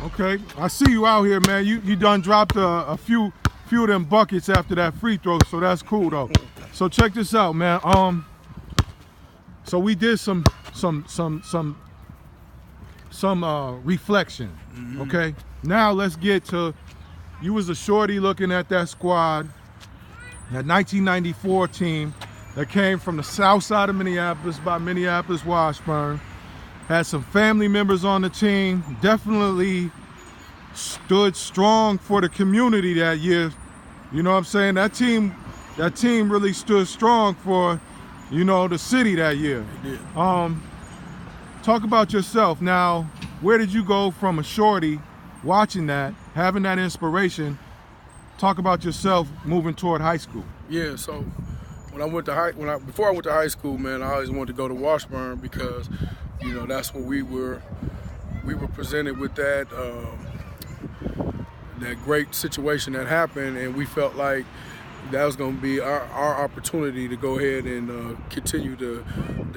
Okay, I see you out here, man. You done dropped a few of them buckets after that free throw, so that's cool though. So check this out, man. So we did some reflection. Okay, now let's get to, you was a shorty looking at that squad, that 1994 team that came from the south side of Minneapolis by Minneapolis Washburn. Had some family members on the team, definitely stood strong for the community that year. You know what I'm saying? That team really stood strong for, you know, the city that year. It did. Talk about yourself. Now, where did you go from a shorty watching that, having that inspiration? Talk about yourself moving toward high school. Yeah, so when I went to before I went to high school, man, I always wanted to go to Washburn because, you know, that's what we were presented with that great situation that happened, and we felt like that was going to be our opportunity to go ahead and continue the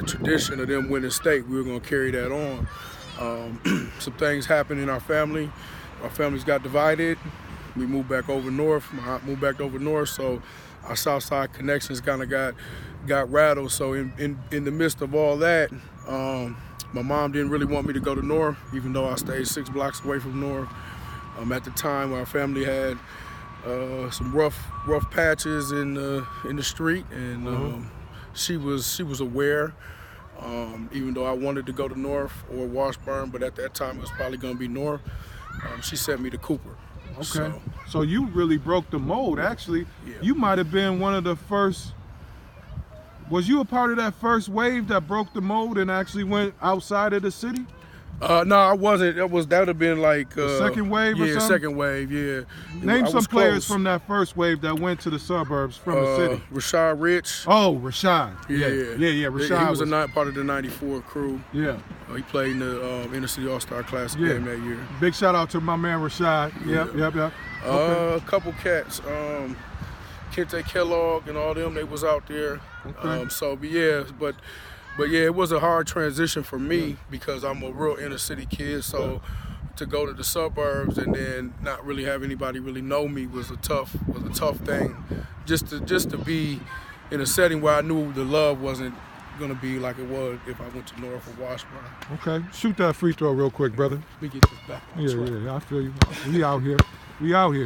tradition of them winning state. We were going to carry that on. Some things happened in our family. Our families got divided. We moved back over north. I moved back over north, so our south side connections kind of got rattled. So in the midst of all that, my mom didn't really want me to go to north, even though I stayed 6 blocks away from north. At the time, our family had some rough patches in the street, and she was aware. Even though I wanted to go to North or Washburn, but at that time it was probably going to be North. She sent me to Cooper. Okay. So you really broke the mold. Actually, Yeah. You might have been one of the first. Was you a part of that first wave that broke the mold and actually went outside of the city? No, I wasn't. That would have been like second wave or yeah, something? second wave. Yeah. Name I some was players close. from that first wave that went to the suburbs from the city. Rashad Rich. Oh, Rashad. Yeah. Rashad He was a part of the '94 crew. Yeah. He played in the Inner City All-Star Classic game that year. Big shout out to my man Rashad. Yep. A couple cats. Kente Kellogg and all them, they was out there. Okay. But yeah, it was a hard transition for me because I'm a real inner city kid. So to go to the suburbs and then not really have anybody really know me was a tough thing. Just to be in a setting where I knew the love wasn't gonna be like it was if I went to North or Washburn. Okay. Shoot that free throw real quick, brother. Let me get this back. Yeah, I feel you. We out here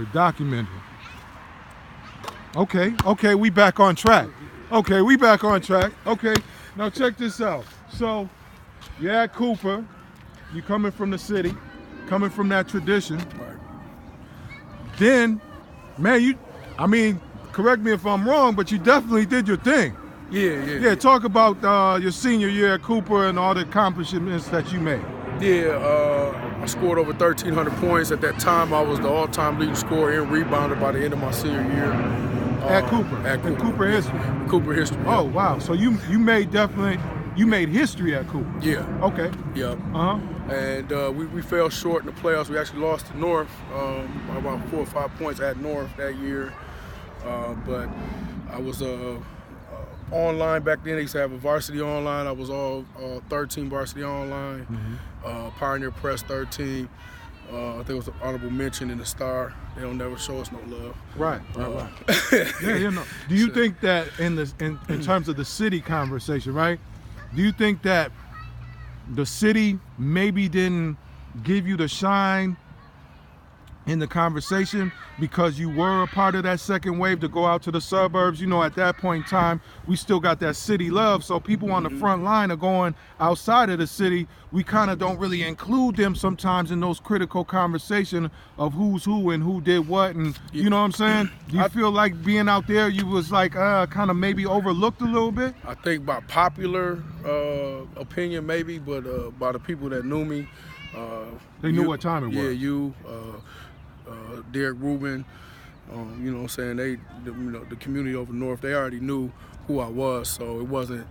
documenting. Okay, we back on track. Okay, now check this out. So, you're at Cooper, you coming from the city, coming from that tradition. Right. Then, man, correct me if I'm wrong, but you definitely did your thing. Yeah. Talk about your senior year at Cooper and all the accomplishments that you made. Yeah, I scored over 1,300 points. At that time, I was the all-time leading scorer and rebounder by the end of my senior year. At Cooper? At Cooper. Cooper history? Cooper history. Oh, wow. So you made history at Cooper? Yeah. Okay. Yeah. Uh-huh. And we fell short in the playoffs. We actually lost to North by about 4 or 5 points at North that year. But I was online back then. They used to have a varsity online. I was all third team varsity online. Pioneer Press third team. I think it was an honorable mention in the Star. They don't never show us no love. Right. Yeah. Do you think that in terms of the city conversation, right? Do you think that the city maybe didn't give you the shine in the conversation because you were a part of that second wave to go out to the suburbs? You know, at that point in time, we still got that city love. So people on the front line are going outside of the city. We kind of don't really include them sometimes in those critical conversations of who's who and who did what. And you know what I'm saying? Do you feel like being out there, you was like kind of maybe overlooked a little bit? I think by popular opinion maybe, but by the people that knew me. They knew what time it was. Yeah, you, Derek Rubin, you know what I'm saying? The community over North, they already knew who I was, so it wasn't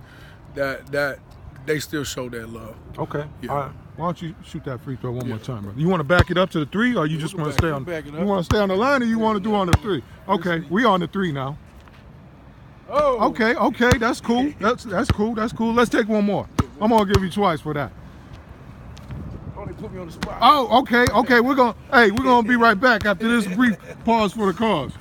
that they still showed that love. Okay. Yeah. All right. Why don't you shoot that free throw one more time, bro? You want to back it up to the 3, or you just want to stay on? You want to stay on the line, or you want to do on the 3? Okay, we on the 3 now. Oh. Okay, that's cool. That's cool. Let's take one more. I'm gonna give you twice for that. put me on the spot. Oh, okay. We're gonna be right back after this brief pause for the cause.